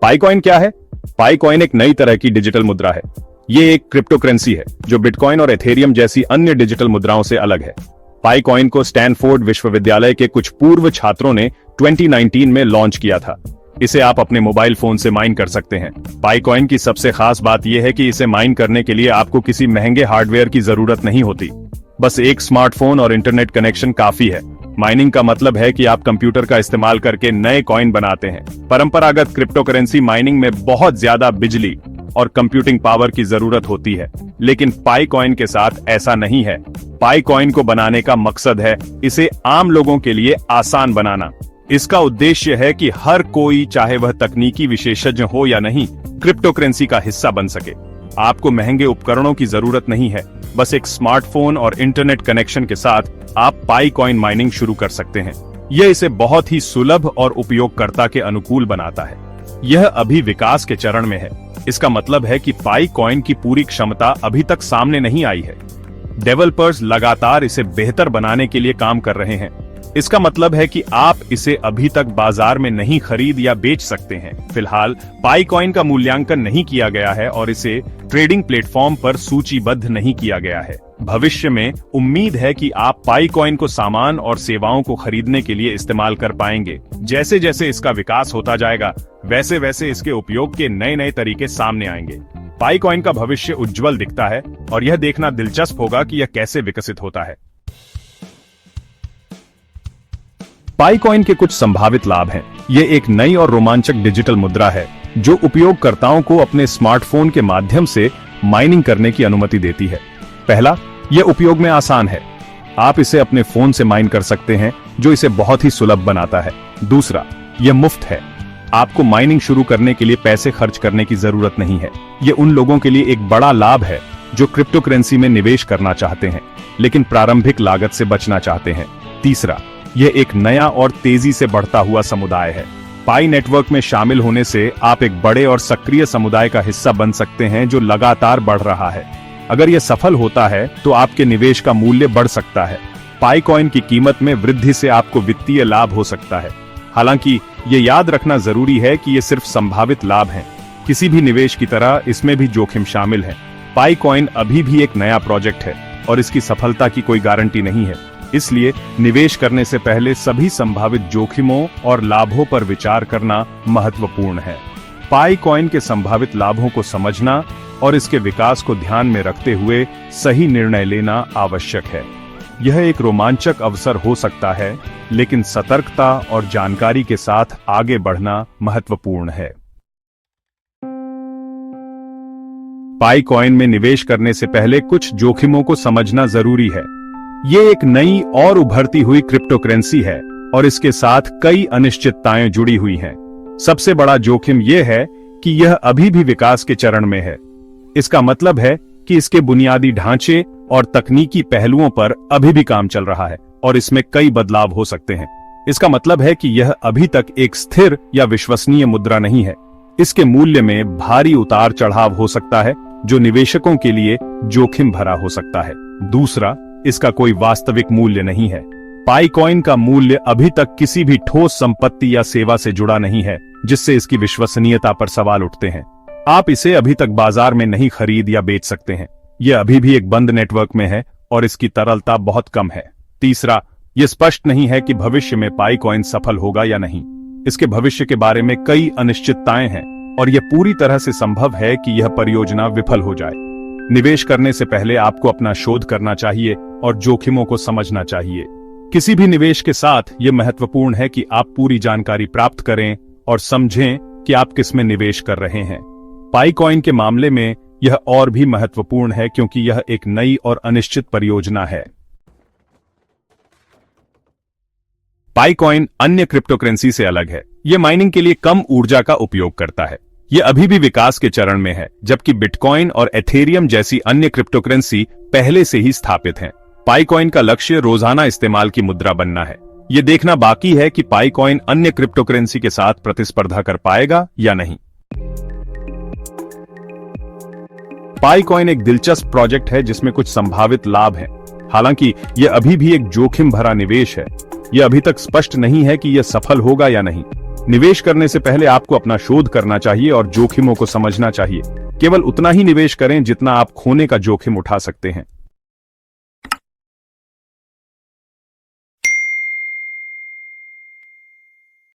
पाई coin क्या है? पाई coin एक नई तरह की डिजिटल मुद्रा है। ये एक क्रिप्टो करेंसी है जो बिटकॉइन और एथेरियम जैसी अन्य डिजिटल मुद्राओं से अलग है। पाई कॉइन को स्टैनफोर्ड विश्वविद्यालय के कुछ पूर्व छात्रों ने 2019 में लॉन्च किया था। इसे आप अपने मोबाइल फोन से माइन कर सकते हैं। पाई कॉइन की सबसे खास बात यह है कि इसे माइन करने के लिए आपको किसी महंगे हार्डवेयर की जरूरत नहीं होती। बस एक स्मार्टफोन और इंटरनेट कनेक्शन काफी है। माइनिंग का मतलब है कि आप कंप्यूटर का इस्तेमाल करके नए कॉइन बनाते हैं। परंपरागत क्रिप्टो करेंसी माइनिंग में बहुत ज्यादा बिजली और कंप्यूटिंग पावर की जरूरत होती है, लेकिन पाई कॉइन के साथ ऐसा नहीं है। पाई कॉइन को बनाने का मकसद है इसे आम लोगों के लिए आसान बनाना। इसका उद्देश्य है कि हर कोई, चाहे वह तकनीकी विशेषज्ञ हो या नहीं, क्रिप्टो करेंसी का हिस्सा बन सके। आपको महंगे उपकरणों की जरूरत नहीं है। बस एक स्मार्टफोन और इंटरनेट कनेक्शन के साथ आप पाई कॉइन माइनिंग शुरू कर सकते हैं। यह इसे बहुत ही सुलभ और उपयोगकर्ता के अनुकूल बनाता है। यह अभी विकास के चरण में है। इसका मतलब है कि पाई कॉइन की पूरी क्षमता अभी तक सामने नहीं आई है। डेवलपर्स लगातार इसे बेहतर बनाने के लिए काम कर रहे हैं। इसका मतलब है कि आप इसे अभी तक बाजार में नहीं खरीद या बेच सकते हैं। फिलहाल पाई कॉइन का मूल्यांकन नहीं किया गया है और इसे ट्रेडिंग प्लेटफॉर्म पर सूचीबद्ध नहीं किया गया है। भविष्य में उम्मीद है कि आप पाई कॉइन को सामान और सेवाओं को खरीदने के लिए इस्तेमाल कर पाएंगे। जैसे जैसे इसका विकास होता जाएगा, वैसे वैसे इसके उपयोग के नए नए तरीके सामने आएंगे। पाई कॉइन का भविष्य उज्जवल दिखता है और यह देखना दिलचस्प होगा कि यह कैसे विकसित होता है। पाई कॉइन के कुछ संभावित लाभ हैं। ये एक नई और रोमांचक डिजिटल मुद्रा है जो उपयोगकर्ताओं को अपने स्मार्टफोन के माध्यम से माइनिंग करने की अनुमति देती है। पहला, यह उपयोग में आसान है। आप इसे अपने फोन से माइन कर सकते हैं, जो इसे बहुत ही सुलभ बनाता है। दूसरा, यह मुफ्त है। आपको माइनिंग शुरू करने के लिए पैसे खर्च करने की जरूरत नहीं है। यह उन लोगों के लिए एक बड़ा लाभ है जो क्रिप्टो करेंसी में निवेश करना चाहते हैं, लेकिन प्रारंभिक लागत से बचना चाहते हैं। तीसरा, यह एक नया और तेजी से बढ़ता हुआ समुदाय है। पाई नेटवर्क में शामिल होने से आप एक बड़े और सक्रिय समुदाय का हिस्सा बन सकते हैं जो लगातार बढ़ रहा है। अगर यह सफल होता है तो आपके निवेश का मूल्य बढ़ सकता है। पाई कॉइन की कीमत में वृद्धि से आपको वित्तीय लाभ हो सकता है। हालांकि ये याद रखना जरूरी है कि ये सिर्फ संभावित लाभ हैं। किसी भी निवेश की तरह इसमें भी जोखिम शामिल है। पाई कॉइन अभी भी एक नया प्रोजेक्ट है और इसकी सफलता की कोई गारंटी नहीं है। इसलिए निवेश करने से पहले सभी संभावित जोखिमों और लाभों पर विचार करना महत्वपूर्ण है। पाई कॉइन के संभावित लाभों को समझना और इसके विकास को ध्यान में रखते हुए सही निर्णय लेना आवश्यक है। यह एक रोमांचक अवसर हो सकता है, लेकिन सतर्कता और जानकारी के साथ आगे बढ़ना महत्वपूर्ण है। पाई कॉइन में निवेश करने से पहले कुछ जोखिमों को समझना जरूरी है। ये एक नई और उभरती हुई क्रिप्टो करेंसी है और इसके साथ कई अनिश्चितताएं जुड़ी हुई हैं। सबसे बड़ा जोखिम यह है कि यह अभी भी विकास के चरण में है। इसका मतलब है कि इसके बुनियादी ढांचे और तकनीकी पहलुओं पर अभी भी काम चल रहा है और इसमें कई बदलाव हो सकते हैं। इसका मतलब है कि यह अभी तक एक स्थिर या विश्वसनीय मुद्रा नहीं है। इसके मूल्य में भारी उतार चढ़ाव हो सकता है, जो निवेशकों के लिए जोखिम भरा हो सकता है। दूसरा, इसका कोई वास्तविक मूल्य नहीं है। पाई कॉइन का मूल्य अभी तक किसी भी ठोस संपत्ति या सेवा से जुड़ा नहीं है, जिससे इसकी विश्वसनीयता पर सवाल उठते हैं। आप इसे अभी तक बाजार में नहीं खरीद या बेच सकते हैं। यह अभी भी एक बंद नेटवर्क में है और इसकी तरलता बहुत कम है। तीसरा, यह स्पष्ट नहीं है कि भविष्य में पाई कॉइन सफल होगा या नहीं। इसके भविष्य के बारे में कई अनिश्चितताएं हैं और यह पूरी तरह से संभव है कि यह परियोजना विफल हो जाए। निवेश करने से पहले आपको अपना शोध करना चाहिए और जोखिमों को समझना चाहिए। किसी भी निवेश के साथ यह महत्वपूर्ण है कि आप पूरी जानकारी प्राप्त करें और समझें कि आप किस में निवेश कर रहे हैं। पाई कॉइन के मामले में यह और भी महत्वपूर्ण है क्योंकि यह एक नई और अनिश्चित परियोजना है। पाई कॉइन अन्य क्रिप्टो करेंसी से अलग है। यह माइनिंग के लिए कम ऊर्जा का उपयोग करता है। यह अभी भी विकास के चरण में है, जबकि बिटकॉइन और एथेरियम जैसी अन्य क्रिप्टो करेंसी पहले से ही स्थापित हैं। पाई कॉइन का लक्ष्य रोजाना इस्तेमाल की मुद्रा बनना है। यह देखना बाकी है कि पाई कॉइन अन्य क्रिप्टो करेंसी के साथ प्रतिस्पर्धा कर पाएगा या नहीं। पाई कॉइन एक दिलचस्प प्रोजेक्ट है जिसमें कुछ संभावित लाभ हैं। हालांकि यह अभी भी एक जोखिम भरा निवेश है। यह अभी तक स्पष्ट नहीं है कि यह सफल होगा या नहीं। निवेश करने से पहले आपको अपना शोध करना चाहिए और जोखिमों को समझना चाहिए। केवल उतना ही निवेश करें जितना आप खोने का जोखिम उठा सकते हैं।